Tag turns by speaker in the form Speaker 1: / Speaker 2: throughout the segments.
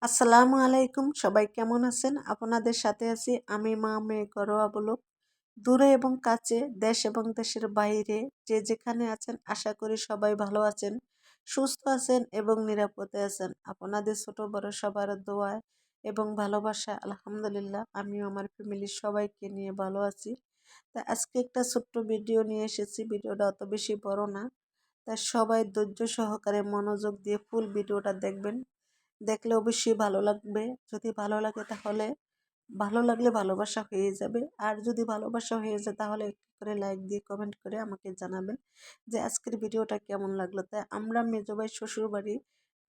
Speaker 1: আসসালামু আলাইকুম, সবাই কেমন আছেন? আপনাদের সাথে আছি আমি মা মেয়ে ঘরোয়া ব্লগ। দূরে এবং কাছে, দেশ এবং দেশের বাইরে যে যেখানে আছেন আশা করি সবাই ভালো আছেন, সুস্থ আছেন এবং নিরাপদে আছেন। আপনাদের ছোট বড় সবার দোয়ায় এবং ভালোবাসা আলহামদুলিল্লাহ আমিও আমার ফ্যামিলির সবাইকে নিয়ে ভালো আছি। তা আজকে একটা ছোট্ট ভিডিও নিয়ে এসেছি। ভিডিওটা অত বেশি বড় না, তা সবাই ধৈর্য সহকারে মনোযোগ দিয়ে ফুল ভিডিওটা দেখবেন। দেখলে অবশ্যই ভালো লাগবে। যদি ভালো লাগে তাহলে ভালো লাগলে ভালোবাসা হয়ে যাবে। আর যদি ভালোবাসা হয়ে যায় তাহলে একটু করে লাইক দিয়ে কমেন্ট করে আমাকে জানাবেন যে আজকের ভিডিওটা কেমন লাগলো। তাই আমরা মেজো ভাই শ্বশুর বাড়ি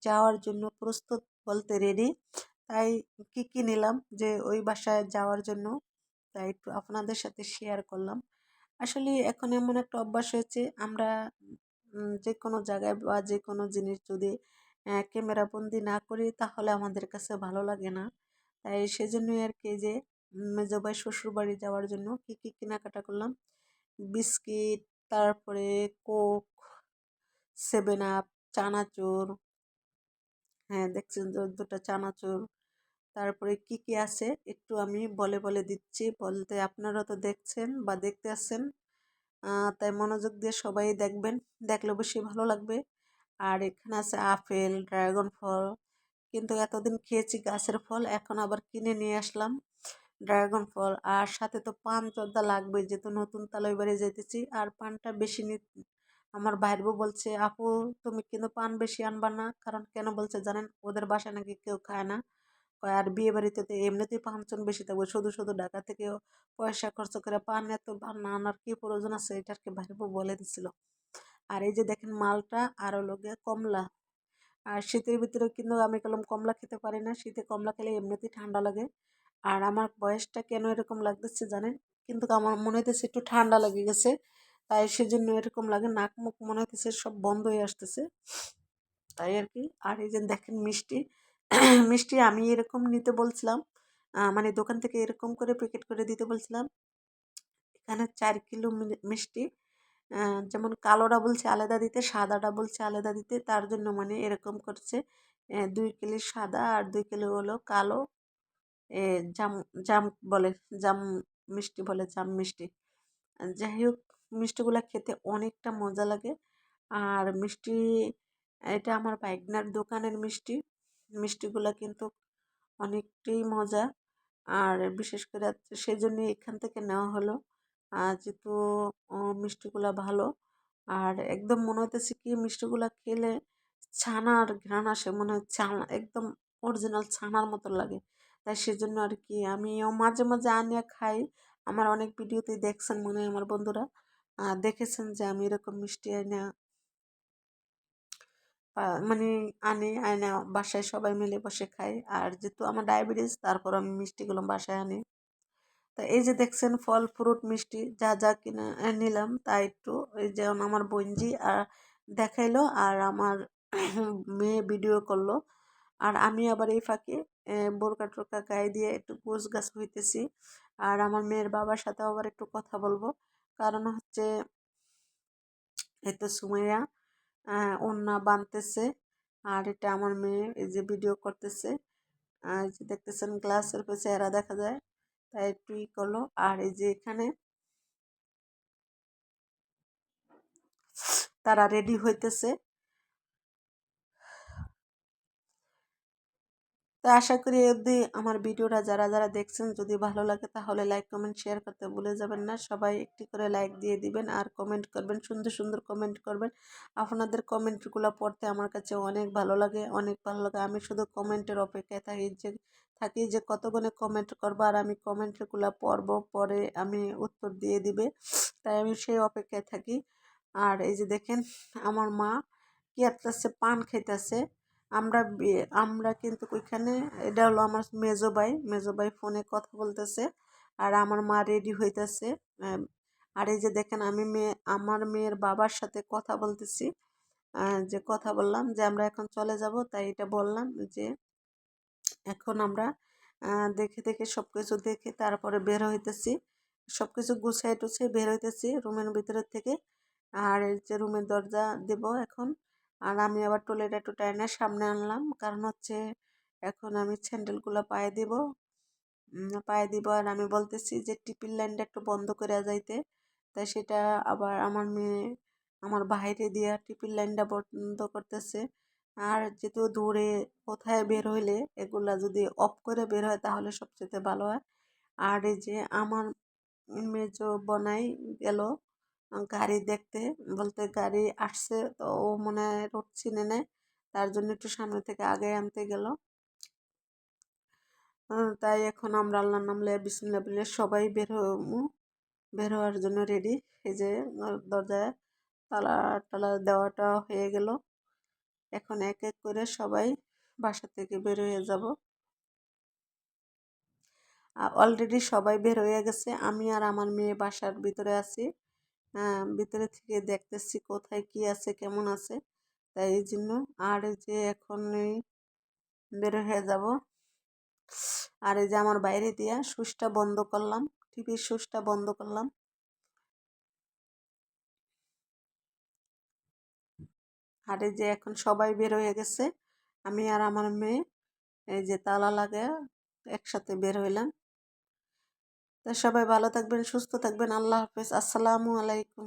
Speaker 1: যাওয়ার জন্য প্রস্তুত বলতে রেডি। তাই কি কি নিলাম যে ওই বাসায় যাওয়ার জন্য, তাই একটু আপনাদের সাথে শেয়ার করলাম। আসলে এখন এমন একটা অভ্যাস হয়েছে, আমরা যে কোনো জায়গায় বা যে কোনো জিনিস যদি ক্যামেরা বন্দি না করি তাহলে আমাদের কাছে ভালো লাগে না। তাই সেজন্যই আর কি যে মেজো ভাই শ্বশুর বাড়ি যাওয়ার জন্য কি কি কেনাকাটা করলাম। বিস্কিট, তারপরে কোক, সেভেন আপ, চানাচুর, হ্যাঁ দেখছেন দুটো চানাচুর। তারপরে কি কি আছে একটু আমি বলে বলে দিচ্ছি, বলতে আপনারা তো দেখছেন বা দেখতে আসছেন। তাই মনোযোগ দিয়ে সবাই দেখবেন, দেখলে অবশ্যই ভালো লাগবে। আর এখানে আছে আপেল, ড্রাগন ফল, কিন্তু এতদিন খেয়েছি গাছের ফল, এখন আবার কিনে নিয়ে আসলাম ড্রাগন ফল। আর সাথে তো পান জর্দা লাগবে, যেহেতু নতুন তালই বাড়ি যেতেছি। আর পানটা বেশি আমার ভাইয়ের বউ বলছে, আপু তুমি কিন্তু পান বেশি আনবা না, কারণ কেন বলছে জানেন, ওদের বাসায় নাকি কেউ খায় না। কয় আর বিয়ে বাড়িতে তো এমনিতেই পাঁচজন বেশি থাকবে, শুধু শুধু ঢাকা থেকে পয়সা খরচ করে পান এত পান না আনার কি প্রয়োজন আছে, এটা আর কি ভাইয়ের বউ বলে দিছিল। আর এই যে দেখেন মালটা আর হলো গিয়ে কমলা। আর শীতের ভিতরে কিন্তু আমি কলম কমলা খেতে পারি না, শীতে কমলা খেলে এমনিতেই ঠান্ডা লাগে। আর আমার বয়সটা কেন এরকম লাগতেছে জানেন, কিন্তু আমার মনে হইতেছে একটু ঠান্ডা লেগে গেছে, তাই সেজন্য এরকম লাগে। নাক মুখ মনে হইতেছে সব বন্ধ হয়ে আসতেছে, তাই আর কি। আর এই যে দেখেন মিষ্টি মিষ্টি আমি এরকম নিতে বলছিলাম, মানে দোকান থেকে এরকম করে প্যাকেট করে দিতে বলছিলাম। এখানে 4 কিলো মিষ্টি, যেমন কালোটা বলছে আলাদা দিতে, সাদাটা বলছে আলাদা দিতে, তার জন্য মানে এরকম করছে। 2 কিলো সাদা আর 2 কিলো হলো কালো। এ জাম জাম বলে, জাম মিষ্টি বলে, জাম মিষ্টি। যাই হোক, মিষ্টিগুলা খেতে অনেকটা মজা লাগে। আর মিষ্টি, এটা আমার পাইকনার দোকানের মিষ্টি। মিষ্টিগুলা কিন্তু অনেকটাই মজা। আর বিশেষ করে সেজন্য এখান থেকে নেওয়া হলো, যেহেতু মিষ্টিগুলা ভালো। আর একদম মনে হইতেছে কি মিষ্টিগুলা খেলে ছানার ঘ্রাণ আসে, মনে হয় ছানা একদম অরিজিনাল ছানার মতো লাগে। তাই সেজন্য আর কি আমিও মাঝে মাঝে আনিয়ে খাই। আমার অনেক ভিডিওতে দেখছেন মনে হয় আমার বন্ধুরা, দেখেছেন যে আমি এরকম মিষ্টি এনে মানে আনি আয়না বাসায় সবাই মিলে বসে খাই। আর যেহেতু আমার ডায়াবেটিস, তারপর আমি মিষ্টিগুলো বাসায় আনি। তা এই যে দেখছেন ফল ফ্রুট মিষ্টি যা যা কিনে নিলাম, তা একটু ওই যেমন আমার বোনজি দেখাইলো, আর আমার মেয়ে ভিডিও করলো। আর আমি আবার এই ফাঁকে বোরকা টোরকা গায়ে দিয়ে একটু গোছ গাছ হইতেছি। আর আমার মেয়ের বাবার সাথে আবার একটু কথা বলবো, কারণ হচ্ছে এই তো সুমাইয়া ওড়না বানতেছে। আর এটা আমার মেয়ে এই যে ভিডিও করতেছে। এই যে দেখতেছেন গ্লাসের চেহারা দেখা যায়, তাই একটু ই করলো। আর এই যে এখানে তারা রেডি হইতেছে। তো আশা করি এই অবধি আমার ভিডিওটা যারা যারা দেখছেন, যদি ভালো লাগে তাহলে লাইক কমেন্ট শেয়ার করতে ভুলে যাবেন না। সবাই একটি করে লাইক দিয়ে দিবেন আর কমেন্ট করবেন, সুন্দর সুন্দর কমেন্ট করবেন। আপনাদের কমেন্টগুলো পড়তে আমার কাছে অনেক ভালো লাগে, অনেক ভালো লাগে। আমি শুধু কমেন্টের অপেক্ষায় থাকি যে কতক্ষণে কমেন্ট করবো, আর আমি কমেন্টগুলো পড়বো, পরে আমি উত্তর দিয়ে দিবে, তাই আমি সেই অপেক্ষায় থাকি। আর এই যে দেখেন আমার মা কি একটা পান খাইতেছে। আমরা কিন্তু ওইখানে, এটা হলো আমার মেজো ভাই ফোনে কথা বলতেছে, আর আমার মা রেডি হইতেছে। আর এই যে দেখেন আমি আমার মেয়ের বাবার সাথে কথা বলতেছি, যে কথা বললাম যে আমরা এখন চলে যাব, তাই এটা বললাম যে এখন আমরা দেখে দেখে সব কিছু দেখে তারপরে বের হইতেছি, সব কিছু গুছাই টুছাই বের হইতেছি রুমের ভিতরের থেকে। আর এই যে রুমের দরজা দেব এখন। আর আমি আবার টয়লেট একটু টাইনে সামনে আনলাম, কারণ হচ্ছে এখন আমি স্যান্ডেলগুলো পায়ে দিব। পায়ে দিব আর আমি বলতেছি যে টিপির লাইনটা একটু বন্ধ করে যাইতে। তাই সেটা আবার আমার মেয়ে আমার বাইরে দিয়া টিপির লাইনটা বন্ধ করতেছে। আর যেহেতু দূরে কোথায় বের হইলে এগুলা যদি অফ করে বের হয় তাহলে সবচেয়ে ভালো হয়। আর এই যে আমার মেজো বোনাই গেল গাড়ি দেখতে, বলতে গাড়ি আসছে তো ও মনে হয় রোড চিনে নেয়, তার জন্য একটু সামনে থেকে আগে আনতে গেল। তাই এখন আমরা আল্লাহর নাম লইয়া বিসমিল্লাহ বলে সবাই বের হওয়ার জন্য রেডি। এই যে দরজায় তালা টালা দেওয়াটা হয়ে গেল। এখন এক এক করে সবাই বাসা থেকে বের হয়ে যাব। অলরেডি সবাই বের হয়ে গেছে, আমি আর আমার মেয়ে বাসার ভিতরে আছি। ভিতরে থেকে দেখতেছি কোথায় কি আছে কেমন আছে, তাই এই জন্য। আর এই যে এখন এই বের হয়ে যাব। আর এই যে আমার বাইরে দিয়া সুইচটা বন্ধ করলাম, টিভির সুইচটা বন্ধ করলাম। আর এই যে এখন সবাই বের হয়ে গেছে, আমি আর আমার মেয়ে এই যে তালা লাগায় একসাথে বের হইলাম। তো সবাই ভালো থাকবেন, সুস্থ থাকবেন। আল্লাহ হাফেজ, আসসালামু আলাইকুম।